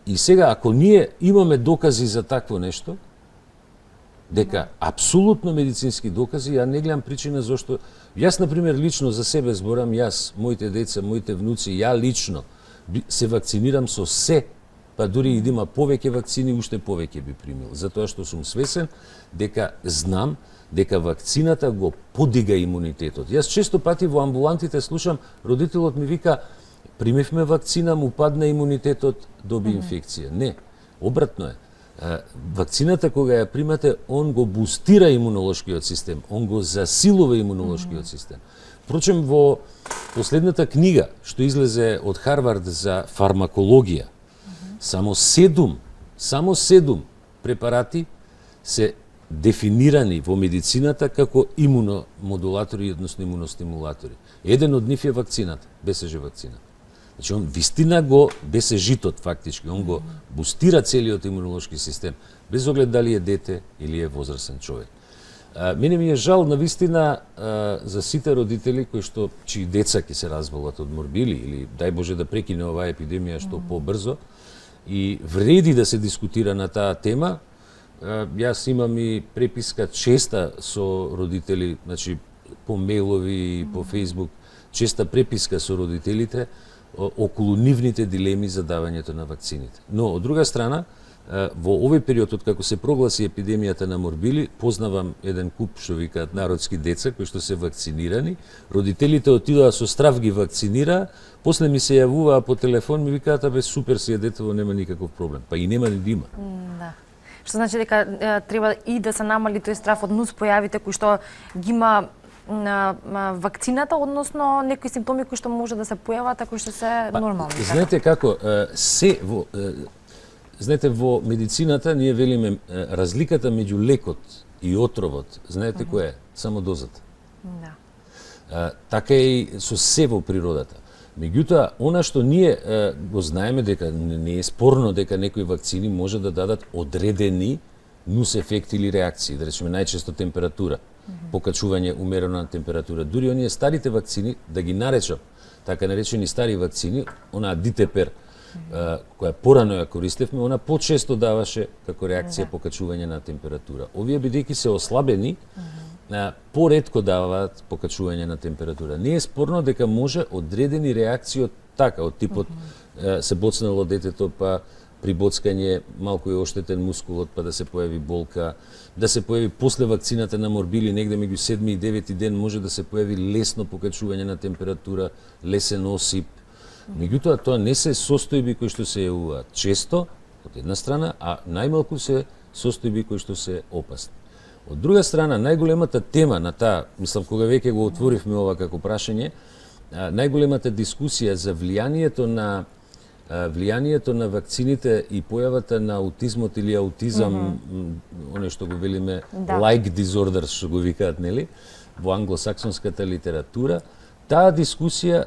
и сега, ако ние имаме докази за такво нешто, дека апсолутно медицински докази, ја не гледам причина зашто. Јас, например, лично за себе зборам, јас, моите деца, моите внуци, ја лично се вакцинирам со се, па дури и да има повеќе вакцини, уште повеќе би примил. Затоа што сум свесен дека знам дека вакцината го подига имунитетот. Јас често пати во амбулантите слушам, родителот ми вика, примивме вакцина, му падна имунитетот, доби инфекција. Не, обратно е. Вакцината кога ја примате, он го бустира имунолошкиот систем, он го засилува имунолошкиот систем. Впрочем, во последната книга што излезе од Харвард за фармакологија, само 7 препарати се дефинирани во медицината како имуномодулатори, односно имуностимулатори. Еден од нив е вакцината, БСЖ вакцината. Значи, он вистина го БСЖ-тот фактички, он го бустира целиот имунолошки систем, без оглед дали е дете или е возрасен човек. Мене ми е жал на вистина за сите родители кои што чии деца ќе се разболат од морбили или дај Боже да прекине оваа епидемија што побрзо, и вреди да се дискутира на таа тема. Јас имам и преписка честа со родители, значи по мејлови и по Фејсбук, честа преписка со родителите околу нивните дилеми за давањето на вакцините. Но, од друга страна, во овој период, откако се прогласи епидемијата на морбили, познавам еден куп, што викаат, народски деца, кои што се вакцинирани, родителите отидоа со страв ги вакцинираа, после ми се јавуваа по телефон, ми викаат, абе, супер си е детево, нема никаков проблем. Па и нема ни да има. Да. Што значи дека треба и да се намали тој страв од нус појавите кои што ги има вакцината, односно некои симптоми кои што може да се појават, а кои што се нормални. така? Знаете како, знаете во медицината ние велиме разликата меѓу лекот и отровот, знаете која е? Само дозата. Да. Така е и со се во природата. Меѓутоа, она што ние го знаеме дека не е спорно дека некои вакцини може да дадат одредени нус ефекти или реакции, да речеме најчесто температура, покачување умерено на температура. Дури оние старите вакцини, да ги наречам, така наречени стари вакцини, она Дитепер, која порано ја користевме, она почесто даваше како реакција покачување на температура. Овие бидејќи се ослабени, поретко даваат покачување на температура. Не е спорно дека може одредени реакции од така, од типот се боцнало детето, па при боцкање малку е оштетен мускулот, па да се појави болка, да се појави после вакцината на морбили, негде меѓу 7 и 9 ден може да се појави лесно покачување на температура, лесен осип. Меѓутоа, тоа не се состојби кои што се јавуваат често, од една страна, а најмалку се состојби кои што се опасни. Од друга страна, најголемата тема на таа, мислам, кога веќе го отворивме ова како прашање, најголемата дискусија за влијанието на вакцините и појавата на аутизмот или аутизам, оне што го велиме like disorder, што го викаат, нели, во англосаксонската литература, таа дискусија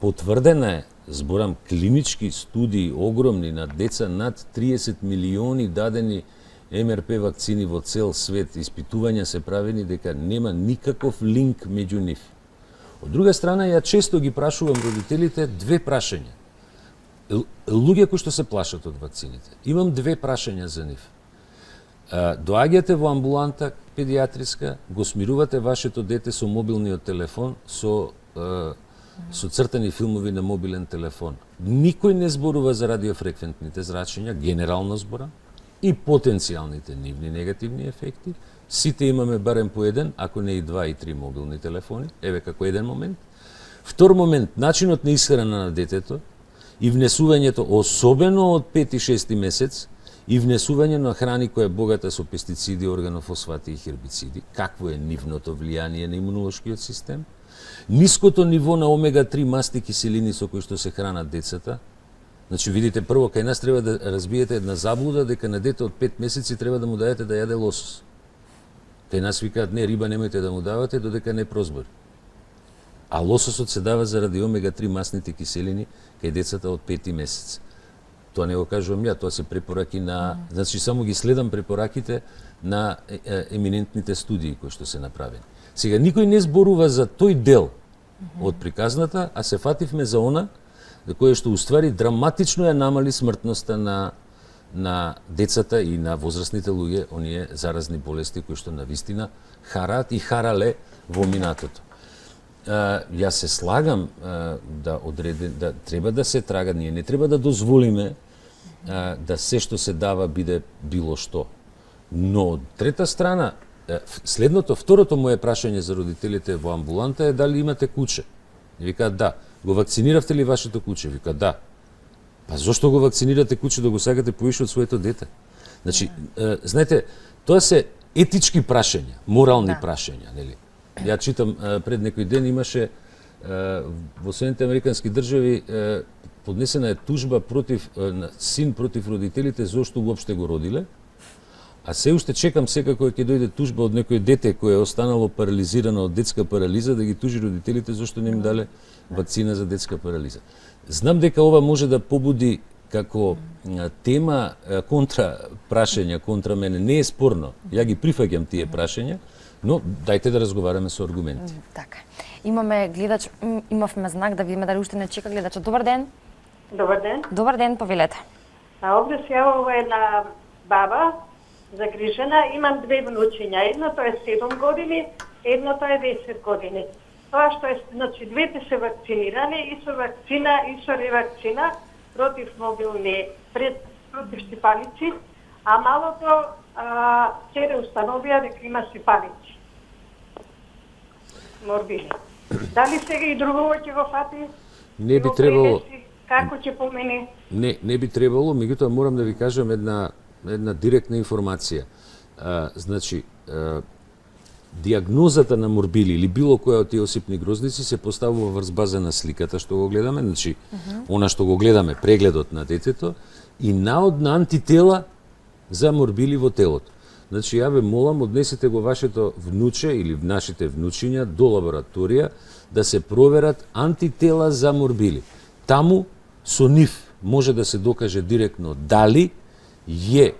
потврдена е, зборам, клинички студии огромни на деца, над 30 милиони дадени МРП вакцини во цел свет, испитувања се правени дека нема никаков линк меѓу нив. Од друга страна, ја често ги прашувам родителите две прашања. Луѓе кои што се плашат од вакцините. Имам две прашања за нив. Доаѓате во амбуланта педиатриска, го смирувате вашето дете со мобилниот телефон, со цртани филмови на мобилен телефон. Никој не зборува за радиофреквентните зрачења, генерално зборам, и потенцијалните нивни негативни ефекти. Сите имаме барем по еден, ако не и 2 и 3 мобилни телефони, еве како еден момент. Втор момент, начинот на исхрана на детето и внесувањето, особено од 5 и 6 месец, и внесување на храни која е богата со пестициди, органофосфати и хербициди, какво е нивното влијание на имунолошкиот систем, ниското ниво на омега-3 масти киселини со кои што се хранат децата. Значи, видите, прво, кај нас треба да разбиете една заблуда дека на дете од 5 месеци треба да му дајете да јаде лосос. Кај нас викаат, не, риба немојте да му давате додека не прозбори. А лососот се дава заради омега-3 масните киселини кај децата од 5 месец. Тоа не го кажувам ја, тоа се препораки на... Значи, само ги следам препораките на еминентните студии кои што се направени. Сега, никој не зборува за тој дел од приказната, а се фативме за она кое што уствари драматично ја намали смртноста на децата и на возрастните луѓе, оние заразни болести кои што навистина хараат и харале во минатото. Јас се слагам да треба да се трага, ние не треба да дозволиме да се што се дава биде било што. Но од трета страна, второто моје прашање за родителите во амбуланта е дали имате куче. И викаат да. Го вакциниравте ли вашето куче? Вика да. Па зошто го вакцинирате куче да го сакате повише од своето дете? Значи, знаете, тоа се етички прашања, морални прашања, нели? Ја читам пред некој ден имаше во Соединетите Американски држави поднесена е тужба против син против родителите зошто уопште го родиле. А се уште чекам секако ќе дојде тужба од некој дете кое е останало парализирано од детска парализа да ги тужи родителите зошто не им дале вакцина за детска парализа. Знам дека ова може да побуди како тема контра прашања контра мене. Не е спорно. Ја ги прифаќам тие прашања, но дајте да разговараме со аргументи. Така. Имаме гледач, имавме знак да видиме дали уште не чека гледачот. Добар ден. Добар ден. Добар ден, повелете. Овде се јавува една баба загрижена. Имам две внучиња. Едното е 7 години, едното е 10 години. Тоа што е, значи, двете се вакцинирани и со вакцина и со ревакцина против мобилни, против сипаници, а малото се установија дека има сипаници. Морбили. Дали сега и другого ќе го фати? Не би требало. Како ќе помени? Не би требало, меѓутоа морам да ви кажам една директна информација. Значи, диагнозата на морбили или било која од тие осипни грозници се поставува врз база на сликата што го гледаме, значи она што го гледаме, прегледот на детето и наод на антитела за морбили во телото. Значи ја ве молам, однесете го вашето внуче или нашите внучиња до лабораторија да се проверат антитела за морбили. Таму со нив може да се докаже директно дали е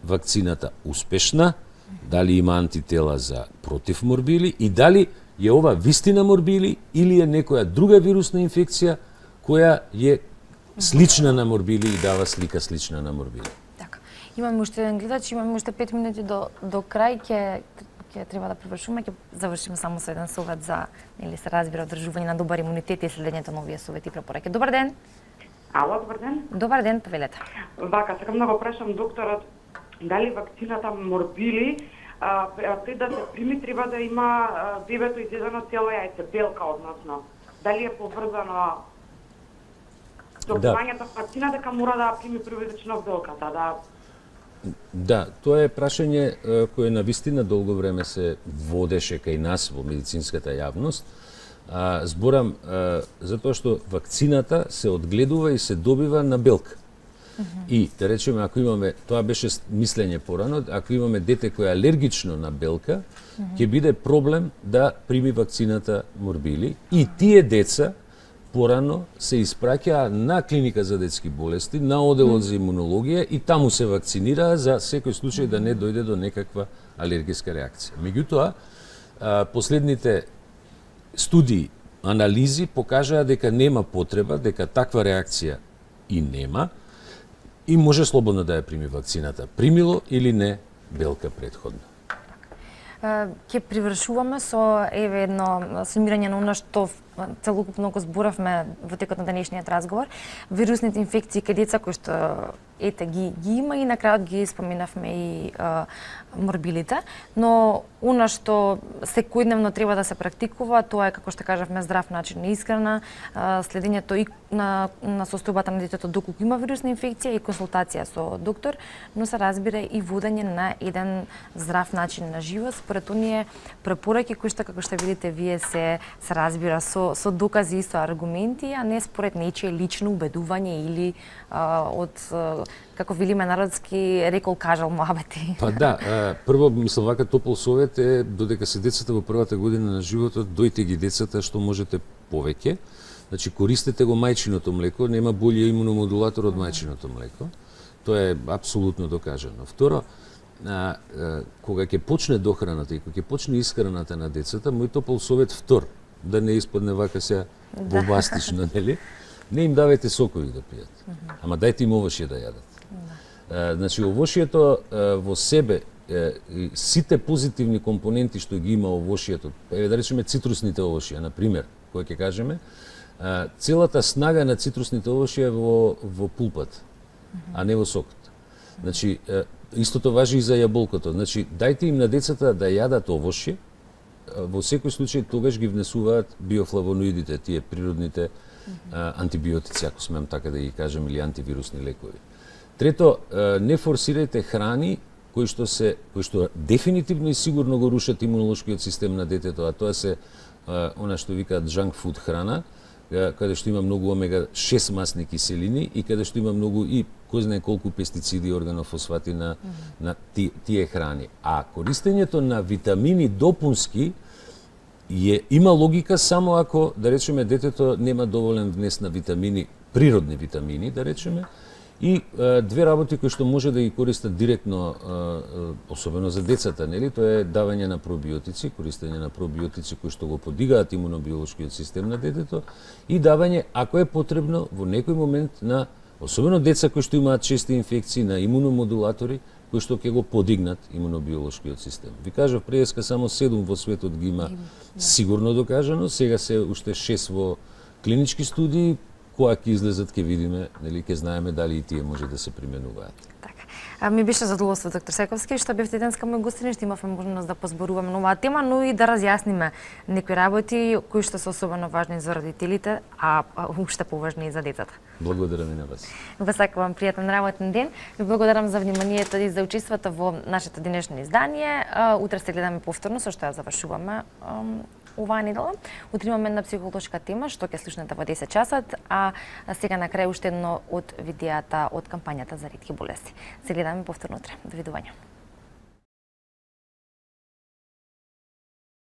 вакцината успешна, дали има антитела за против морбили и дали е ова вистина морбили или е некоја друга вирусна инфекција која е слична на морбили и дава слика слична на морбили. Така. Имаме уште еден гледач, имаме уште 5 минути до крај, ќе треба да привршуваме, ќе завршиме само со еден совет за, или се разбира, одржување на добар имунитет и следењето на овие совети и препораки. Добар ден. Ало, добар ден. Добар ден, повелете. Вака, сакам да го прашам докторот дали вакцината морбили пред да се прими треба да има бебето изедено цело јајце, белка односно. Дали е поврзано со примањето вакцина дека мора да прими привидечно белката, да. Да, тоа е прашање кое навистина долго време се водеше кај нас во медицинската јавност. Зборам затоа што вакцината се одгледува и се добива на белка. И, да речеме, ако имаме, тоа беше мислење порано, ако имаме дете кој е алергично на белка, ќе биде проблем да прими вакцината морбили и тие деца порано се испраќаа на клиника за детски болести, на оделот за имунологија и таму се вакцинираа за секој случај да не дојде до некаква алергиска реакција. Меѓутоа, последните студии, анализи покажаа дека нема потреба, дека таква реакција и нема, и може слободно да ја прими вакцината. Примило или не белка предходно. Ќе привршуваме со едно сумирање на она што целокупно го зборавме во текот на денешниот разговор. Вирусните инфекции кај деца кои што ги има и на крајот ги споменавме и морбилите, но она што секојдневно треба да се практикува, тоа е, како што кажавме, здрав начин на исхрана, следењето и на состојбата на детето доколку има вирусна инфекција и консултација со доктор, но се разбира и водење на еден здрав начин на живот според оние препораки кои што, како што видите вие, се разбира со докази и со аргументи, а не според нечие лично убедување или од, како велиме народски, рекол кажал муабети. Па да, прво мислам вака топол совет е додека се децата во првата година на животот, дојте ги децата што можете повеќе. Значи користете го мајчиното млеко, нема болји имуномодулатор од мајчиното млеко. Тоа е апсолутно докажано. Второ, кога ќе почне дохраната и кога ќе почне исхраната на децата, мој топол совет втор, да не испадне вака се бомбастично, нели? Не им давајте сокови да пијат, ама дајте им овошје да јадат. Значи, овошјето во себе, сите позитивни компоненти што ги има овошјето, еве да речеме цитрусните овошја, на пример, кој ќе кажеме, целата снага на цитрусните овошја е во пулпата, а не во сокот. Значи, истото важи и за јаболкото. Значи, дајте им на децата да јадат овошје, во секој случај тогаш ги внесуваат биофлавоноидите, тие природните антибиотици, ако смеам така да ги кажем, или антивирусни лекови. Трето, не форсирајте храни кои што дефинитивно и сигурно го рушат имунолошкиот систем на детето, а тоа се она што викаат junk food храна, каде што има многу омега 6 масни киселини и каде што има многу и кој знае колку пестициди и органофосфати на тие храни. А користењето на витамини допунски има логика само ако, да речеме, детето нема доволен внес на витамини, природни витамини, да речеме, и две работи кои што може да ги користат директно, особено за децата, нели, тоа е давање на пробиотици, користење на пробиотици кои што го подигаат имунобиолошкиот систем на детето и давање, ако е потребно, во некој момент на, особено деца кои што имаат чести инфекции, на имуномодулатори кои што ќе го подигнат имунобиолошкиот систем. Ви кажав преска само 7 во светот ги има сигурно докажано, сега се уште 6 во клинички студии, која ќе излезат, ќе видиме, нели, ќе знаеме дали и тие може да се применуваат. Така. Ми беше задоволство, доктор Сековски, што бевте денеска мој гостин, што имавме можност да позборуваме на оваа тема, но и да разјасниме некои работи кои што се особено важни за родителите, а уште поважни и за децата. Благодарам и на вас. Ве сакувам пријатен работен ден. Ви благодарам за вниманието и за учеството во нашето денешно издание. Утре се гледаме повторно, со што ја завршуваме оваа недела. Утре имаме една психолошка тема, што ќе слушнете во 10 часот, а сега на крај уште едно од видеата од кампањата за ретки болести. Се гледаме повторно утре. Довидување.